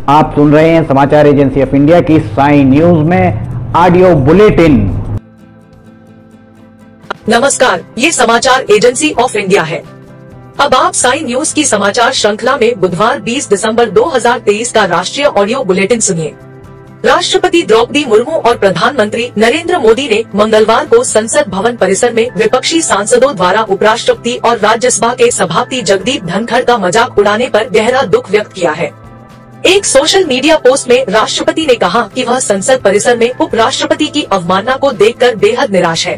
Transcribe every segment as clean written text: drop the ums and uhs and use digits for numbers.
आप सुन रहे हैं समाचार एजेंसी ऑफ इंडिया की साई न्यूज में ऑडियो बुलेटिन। नमस्कार, ये समाचार एजेंसी ऑफ इंडिया है। अब आप साई न्यूज की समाचार श्रृंखला में बुधवार 20 दिसंबर 2023 का राष्ट्रीय ऑडियो बुलेटिन सुनिए। राष्ट्रपति द्रौपदी मुर्मू और प्रधानमंत्री नरेंद्र मोदी ने मंगलवार को संसद भवन परिसर में विपक्षी सांसदों द्वारा उपराष्ट्रपति और राज्यसभा के सभापति जगदीप धनखड़ का मजाक उड़ाने पर गहरा दुख व्यक्त किया है। एक सोशल मीडिया पोस्ट में राष्ट्रपति ने कहा कि वह संसद परिसर में उपराष्ट्रपति की अवमानना को देखकर बेहद निराश है।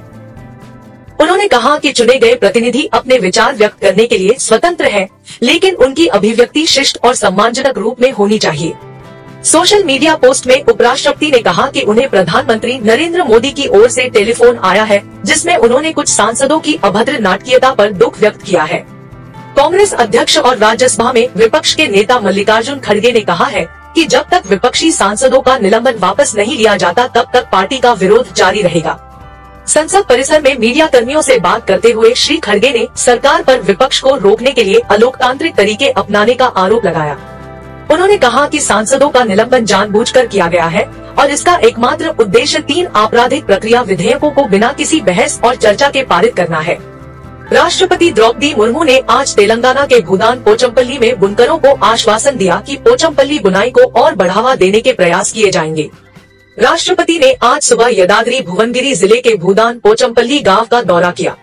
उन्होंने कहा कि चुने गए प्रतिनिधि अपने विचार व्यक्त करने के लिए स्वतंत्र हैं, लेकिन उनकी अभिव्यक्ति शिष्ट और सम्मानजनक रूप में होनी चाहिए। सोशल मीडिया पोस्ट में उपराष्ट्रपति ने कहा कि उन्हें प्रधानमंत्री नरेंद्र मोदी की ओर से टेलीफोन आया है, जिसमें उन्होंने कुछ सांसदों की अभद्र नाटकीयता पर दुख व्यक्त किया है। कांग्रेस अध्यक्ष और राज्यसभा में विपक्ष के नेता मल्लिकार्जुन खड़गे ने कहा है कि जब तक विपक्षी सांसदों का निलंबन वापस नहीं लिया जाता तब तक पार्टी का विरोध जारी रहेगा। संसद परिसर में मीडिया कर्मियों से बात करते हुए श्री खड़गे ने सरकार पर विपक्ष को रोकने के लिए अलोकतांत्रिक तरीके अपनाने का आरोप लगाया। उन्होंने कहा कि सांसदों का निलंबन जानबूझकर किया गया है और इसका एकमात्र उद्देश्य 3 आपराधिक प्रक्रिया विधेयकों को बिना किसी बहस और चर्चा के पारित करना है। राष्ट्रपति द्रौपदी मुर्मू ने आज तेलंगाना के भूदान पोचमपल्ली में बुनकरों को आश्वासन दिया कि पोचमपल्ली बुनाई को और बढ़ावा देने के प्रयास किए जाएंगे। राष्ट्रपति ने आज सुबह यदाद्री भुवनगिरी जिले के भूदान पोचमपल्ली गांव का दौरा किया।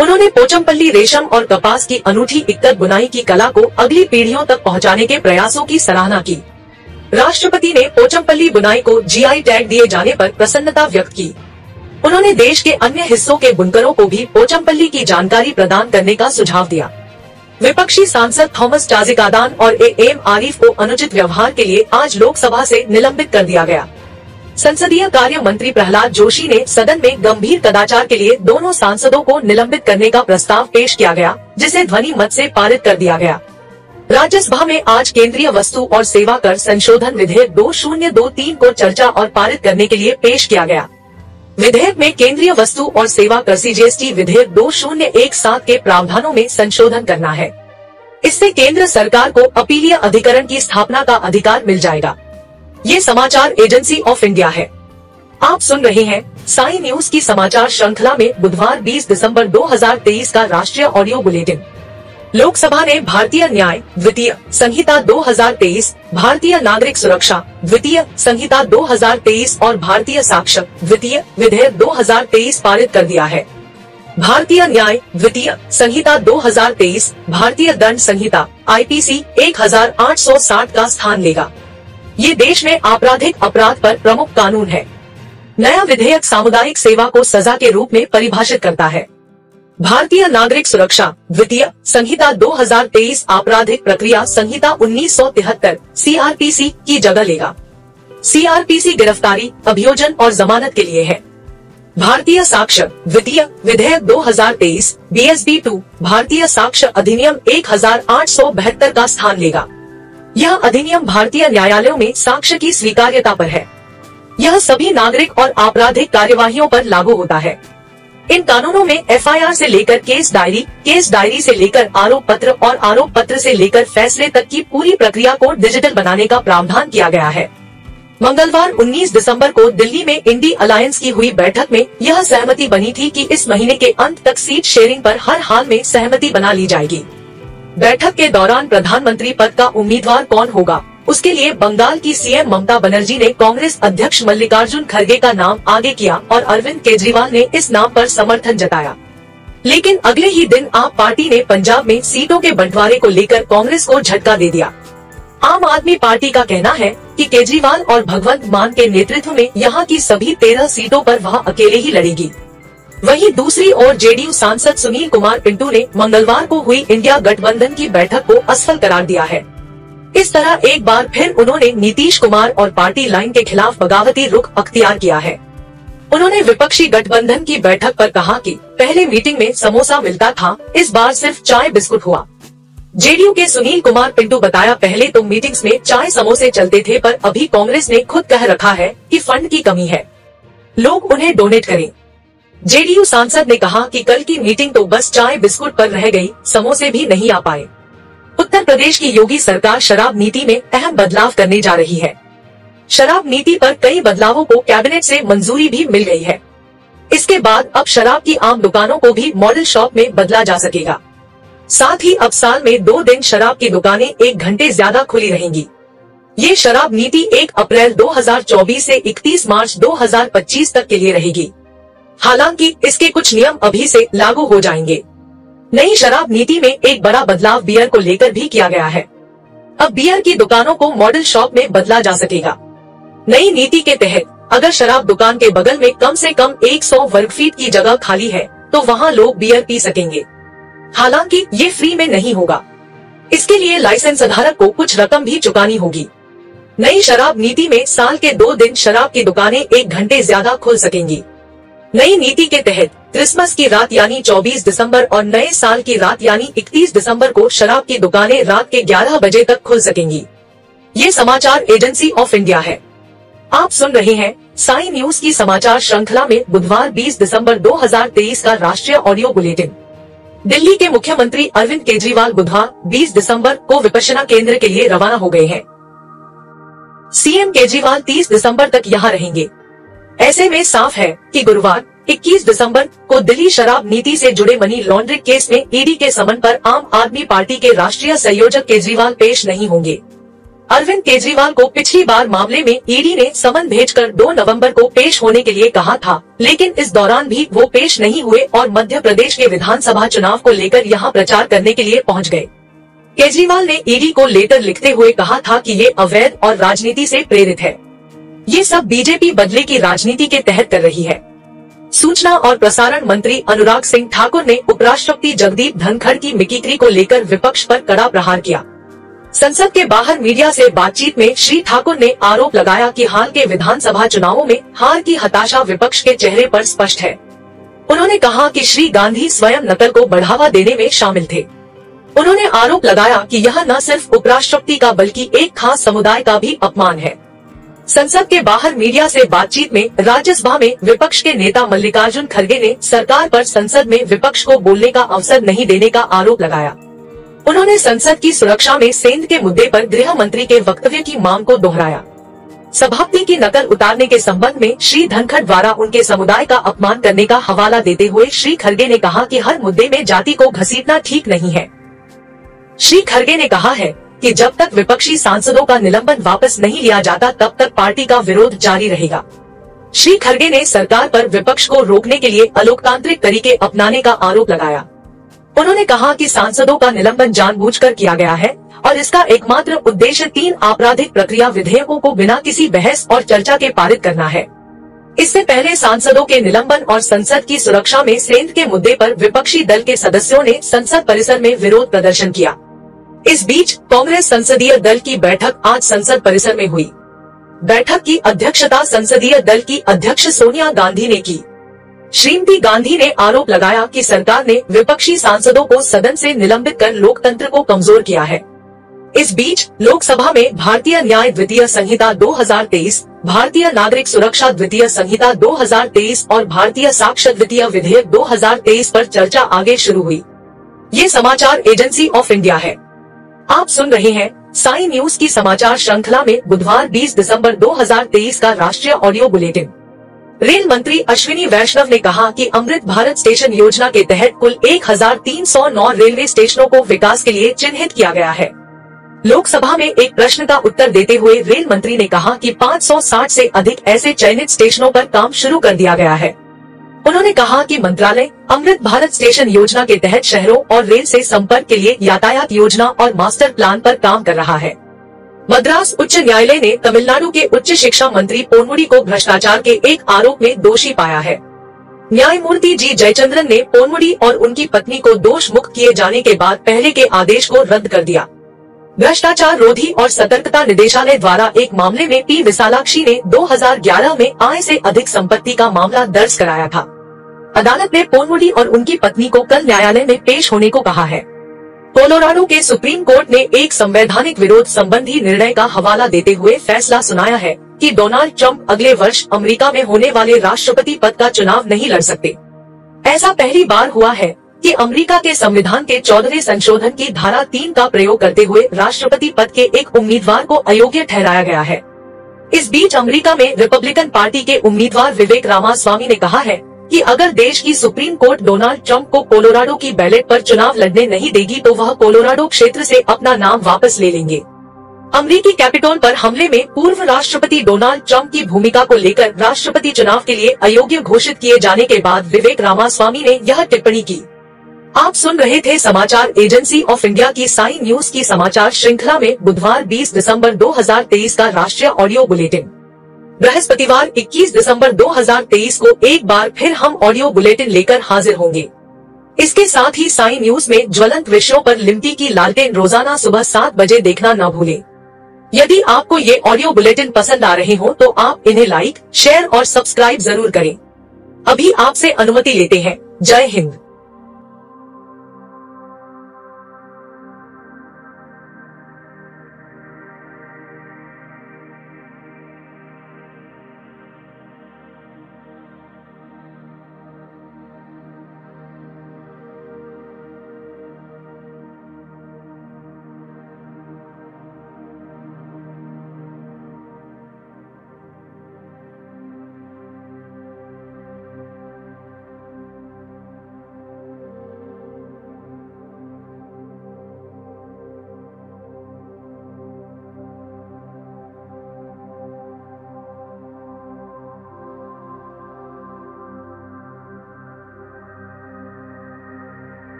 उन्होंने पोचमपल्ली रेशम और कपास की अनूठी इक्कत बुनाई की कला को अगली पीढ़ियों तक पहुंचाने के प्रयासों की सराहना की। राष्ट्रपति ने पोचमपल्ली बुनाई को जीआई टैग दिए जाने पर प्रसन्नता व्यक्त की। उन्होंने देश के अन्य हिस्सों के बुनकरों को भी पोचमपल्ली की जानकारी प्रदान करने का सुझाव दिया। विपक्षी सांसद थॉमस टाजिकादान और एएम आरिफ को अनुचित व्यवहार के लिए आज लोकसभा से निलंबित कर दिया गया। संसदीय कार्य मंत्री प्रहलाद जोशी ने सदन में गंभीर कदाचार के लिए दोनों सांसदों को निलंबित करने का प्रस्ताव पेश किया गया, जिसे ध्वनि मत से पारित कर दिया गया। राज्यसभा में आज केंद्रीय वस्तु और सेवा कर संशोधन विधेयक 2023 को चर्चा और पारित करने के लिए पेश किया गया। विधेयक में केंद्रीय वस्तु और सेवा कर सीजीएसटी विधेयक 2017 के प्रावधानों में संशोधन करना है। इससे केंद्र सरकार को अपीलीय अधिकरण की स्थापना का अधिकार मिल जाएगा। ये समाचार एजेंसी ऑफ इंडिया है। आप सुन रहे हैं साई न्यूज की समाचार श्रृंखला में बुधवार 20 दिसंबर 2023 का राष्ट्रीय ऑडियो बुलेटिन। लोकसभा ने भारतीय न्याय द्वितीय संहिता 2023, भारतीय नागरिक सुरक्षा द्वितीय संहिता 2023 और भारतीय साक्ष्य द्वितीय विधेयक 2023 पारित कर दिया है। भारतीय न्याय द्वितीय संहिता 2023 भारतीय दंड संहिता आईपीसी 1860 का स्थान लेगा। ये देश में आपराधिक अपराध पर प्रमुख कानून है। नया विधेयक सामुदायिक सेवा को सजा के रूप में परिभाषित करता है। भारतीय नागरिक सुरक्षा द्वितीय संहिता 2023 आपराधिक प्रक्रिया संहिता 1973 सीआरपीसी की जगह लेगा। सीआरपीसी गिरफ्तारी, अभियोजन और जमानत के लिए है। भारतीय साक्ष्य द्वितीय विधेयक 2023 बीएसबी 2 भारतीय साक्ष्य अधिनियम 1872 का स्थान लेगा। यह अधिनियम भारतीय न्यायालयों में साक्ष्य की स्वीकार्यता पर है। यह सभी नागरिक और आपराधिक कार्यवाहियों पर लागू होता है। इन कानूनों में एफआईआर से लेकर केस डायरी से लेकर आरोप पत्र और आरोप पत्र से लेकर फैसले तक की पूरी प्रक्रिया को डिजिटल बनाने का प्रावधान किया गया है। मंगलवार 19 दिसंबर को दिल्ली में इंडी अलायंस की हुई बैठक में यह सहमति बनी थी कि इस महीने के अंत तक सीट शेयरिंग पर हर हाल में सहमति बना ली जाएगी। बैठक के दौरान प्रधानमंत्री पद का उम्मीदवार कौन होगा, उसके लिए बंगाल की सीएम ममता बनर्जी ने कांग्रेस अध्यक्ष मल्लिकार्जुन खड़गे का नाम आगे किया और अरविंद केजरीवाल ने इस नाम पर समर्थन जताया। लेकिन अगले ही दिन आप पार्टी ने पंजाब में सीटों के बंटवारे को लेकर कांग्रेस को झटका दे दिया। आम आदमी पार्टी का कहना है कि केजरीवाल और भगवंत मान के नेतृत्व में यहाँ की सभी 13 सीटों पर वह अकेले ही लड़ेगी। वहीं दूसरी ओर जेडीयू सांसद सुनील कुमार पिंटू ने मंगलवार को हुई इंडिया गठबंधन की बैठक को असफल करार दिया है। इस तरह एक बार फिर उन्होंने नीतीश कुमार और पार्टी लाइन के खिलाफ बगावती रुख अख्तियार किया है। उन्होंने विपक्षी गठबंधन की बैठक पर कहा कि पहले मीटिंग में समोसा मिलता था, इस बार सिर्फ चाय बिस्कुट हुआ। जेडीयू के सुनील कुमार पिंटू बताया, पहले तो मीटिंग्स में चाय समोसे चलते थे, पर अभी कांग्रेस ने खुद कह रखा है कि फंड की कमी है, लोग उन्हें डोनेट करें। जेडीयू सांसद ने कहा कि कल की मीटिंग तो बस चाय बिस्कुट पर रह गई, समोसे भी नहीं आ पाए। उत्तर प्रदेश की योगी सरकार शराब नीति में अहम बदलाव करने जा रही है। शराब नीति पर कई बदलावों को कैबिनेट से मंजूरी भी मिल गई है। इसके बाद अब शराब की आम दुकानों को भी मॉडल शॉप में बदला जा सकेगा। साथ ही अब साल में 2 दिन शराब की दुकानें 1 घंटे ज्यादा खुली रहेंगी। ये शराब नीति 1 अप्रैल 2024 से 31 मार्च 2025 तक के लिए रहेगी। हालांकि इसके कुछ नियम अभी से लागू हो जाएंगे। नई शराब नीति में एक बड़ा बदलाव बियर को लेकर भी किया गया है। अब बियर की दुकानों को मॉडल शॉप में बदला जा सकेगा। नई नीति के तहत अगर शराब दुकान के बगल में कम से कम 100 वर्ग फीट की जगह खाली है तो वहाँ लोग बियर पी सकेंगे। हालांकि ये फ्री में नहीं होगा। इसके लिए लाइसेंस धारक को कुछ रकम भी चुकानी होगी। नई शराब नीति में साल के 2 दिन शराब की दुकानें 1 घंटे ज्यादा खुल सकेंगी। नई नीति के तहत क्रिसमस की रात यानी 24 दिसंबर और नए साल की रात यानी 31 दिसंबर को शराब की दुकानें रात के 11 बजे तक खुल सकेंगी। ये समाचार एजेंसी ऑफ इंडिया है। आप सुन रहे हैं साई न्यूज की समाचार श्रृंखला में बुधवार 20 दिसंबर 2023 का राष्ट्रीय ऑडियो बुलेटिन। दिल्ली के मुख्यमंत्री अरविंद केजरीवाल बुधवार 20 दिसंबर को विपश्यना केंद्र के लिए रवाना हो गए हैं। सीएम केजरीवाल 30 दिसंबर तक यहाँ रहेंगे। ऐसे में साफ है कि गुरुवार 21 दिसंबर को दिल्ली शराब नीति से जुड़े मनी लॉन्ड्रिंग केस में ईडी के समन पर आम आदमी पार्टी के राष्ट्रीय संयोजक केजरीवाल पेश नहीं होंगे। अरविंद केजरीवाल को पिछली बार मामले में ईडी ने समन भेजकर 2 नवंबर को पेश होने के लिए कहा था, लेकिन इस दौरान भी वो पेश नहीं हुए और मध्य प्रदेश के विधानसभा चुनाव को लेकर यहाँ प्रचार करने के लिए पहुँच गए। केजरीवाल ने ईडी को लेटर लिखते हुए कहा था कि ये अवैध और राजनीति से प्रेरित है। ये सब बीजेपी बदले की राजनीति के तहत कर रही है। सूचना और प्रसारण मंत्री अनुराग सिंह ठाकुर ने उपराष्ट्रपति जगदीप धनखड़ की मिमिक्री को लेकर विपक्ष पर कड़ा प्रहार किया। संसद के बाहर मीडिया से बातचीत में श्री ठाकुर ने आरोप लगाया कि हाल के विधानसभा चुनावों में हार की हताशा विपक्ष के चेहरे पर स्पष्ट है। उन्होंने कहा कि श्री गांधी स्वयं नकल को बढ़ावा देने में शामिल थे। उन्होंने आरोप लगाया कि यह न सिर्फ उपराष्ट्रपति का बल्कि एक खास समुदाय का भी अपमान है। संसद के बाहर मीडिया से बातचीत में राज्यसभा में विपक्ष के नेता मल्लिकार्जुन खड़गे ने सरकार पर संसद में विपक्ष को बोलने का अवसर नहीं देने का आरोप लगाया। उन्होंने संसद की सुरक्षा में सेंध के मुद्दे पर गृह मंत्री के वक्तव्य की मांग को दोहराया। सभापति की नकल उतारने के संबंध में श्री धनखड़ द्वारा उनके समुदाय का अपमान करने का हवाला देते हुए श्री खड़गे ने कहा कि हर मुद्दे में जाति को घसीटना ठीक नहीं है। श्री खड़गे ने कहा है कि जब तक विपक्षी सांसदों का निलंबन वापस नहीं लिया जाता तब तक पार्टी का विरोध जारी रहेगा। श्री खड़गे ने सरकार पर विपक्ष को रोकने के लिए अलोकतांत्रिक तरीके अपनाने का आरोप लगाया। उन्होंने कहा कि सांसदों का निलंबन जानबूझकर किया गया है और इसका एकमात्र उद्देश्य 3 आपराधिक प्रक्रिया विधेयकों को बिना किसी बहस और चर्चा के पारित करना है। इससे पहले सांसदों के निलंबन और संसद की सुरक्षा में सेंध के मुद्दे पर विपक्षी दल के सदस्यों ने संसद परिसर में विरोध प्रदर्शन किया। इस बीच कांग्रेस संसदीय दल की बैठक आज संसद परिसर में हुई। बैठक की अध्यक्षता संसदीय दल की अध्यक्ष सोनिया गांधी ने की। श्रीमती गांधी ने आरोप लगाया कि सरकार ने विपक्षी सांसदों को सदन से निलंबित कर लोकतंत्र को कमजोर किया है। इस बीच लोकसभा में भारतीय न्याय द्वितीय संहिता 2023, भारतीय नागरिक सुरक्षा द्वितीय संहिता 2023 और भारतीय साक्ष्य द्वितीय विधेयक 2023 पर चर्चा आगे शुरू हुई। ये समाचार एजेंसी ऑफ इंडिया है। आप सुन रहे हैं साई न्यूज की समाचार श्रृंखला में बुधवार 20 दिसंबर 2023 का राष्ट्रीय ऑडियो बुलेटिन। रेल मंत्री अश्विनी वैष्णव ने कहा कि अमृत भारत स्टेशन योजना के तहत कुल 1309 रेलवे स्टेशनों को विकास के लिए चिन्हित किया गया है। लोकसभा में एक प्रश्न का उत्तर देते हुए रेल मंत्री ने कहा कि 560 से अधिक ऐसे चयनित स्टेशनों पर काम शुरू कर दिया गया है। उन्होंने कहा कि मंत्रालय अमृत भारत स्टेशन योजना के तहत शहरों और रेल से संपर्क के लिए यातायात योजना और मास्टर प्लान पर काम कर रहा है। मद्रास उच्च न्यायालय ने तमिलनाडु के उच्च शिक्षा मंत्री पोन्मुडी को भ्रष्टाचार के एक आरोप में दोषी पाया है। न्यायमूर्ति जी जयचंद्रन ने पोन्मुडी और उनकी पत्नी को दोष मुक्त किए जाने के बाद पहले के आदेश को रद्द कर दिया। भ्रष्टाचार रोधी और सतर्कता निदेशालय द्वारा एक मामले में पी विशालाक्षी ने 2011 में आय से अधिक संपत्ति का मामला दर्ज कराया था। अदालत ने पोन्मुडी और उनकी पत्नी को कल न्यायालय में पेश होने को कहा है। कोलोराडो के सुप्रीम कोर्ट ने एक संवैधानिक विरोध संबंधी निर्णय का हवाला देते हुए फैसला सुनाया है कि डोनाल्ड ट्रंप अगले वर्ष अमेरिका में होने वाले राष्ट्रपति पद का चुनाव नहीं लड़ सकते। ऐसा पहली बार हुआ है कि अमेरिका के संविधान के 14वें संशोधन की धारा 3 का प्रयोग करते हुए राष्ट्रपति पद के एक उम्मीदवार को अयोग्य ठहराया गया है। इस बीच अमेरिका में रिपब्लिकन पार्टी के उम्मीदवार विवेक रामास्वामी ने कहा है कि अगर देश की सुप्रीम कोर्ट डोनाल्ड ट्रंप को कोलोराडो की बैलेट पर चुनाव लड़ने नहीं देगी तो वह कोलोराडो क्षेत्र से अपना नाम वापस ले लेंगे। अमेरिकी कैपिटोल पर हमले में पूर्व राष्ट्रपति डोनाल्ड ट्रंप की भूमिका को लेकर राष्ट्रपति चुनाव के लिए अयोग्य घोषित किए जाने के बाद विवेक रामास्वामी ने यह टिप्पणी की। आप सुन रहे थे समाचार एजेंसी ऑफ इंडिया की साई न्यूज की समाचार श्रृंखला में बुधवार 20 दिसंबर 2023 का राष्ट्रीय ऑडियो बुलेटिन। बृहस्पतिवार 21 दिसंबर 2023 को एक बार फिर हम ऑडियो बुलेटिन लेकर हाजिर होंगे। इसके साथ ही साई न्यूज में ज्वलंत विषयों पर लिमटी की लालटेन रोजाना सुबह 7 बजे देखना न भूलें। यदि आपको ये ऑडियो बुलेटिन पसंद आ रहे हो तो आप इन्हें लाइक, शेयर और सब्सक्राइब जरूर करें। अभी आपसे अनुमति लेते हैं। जय हिंद।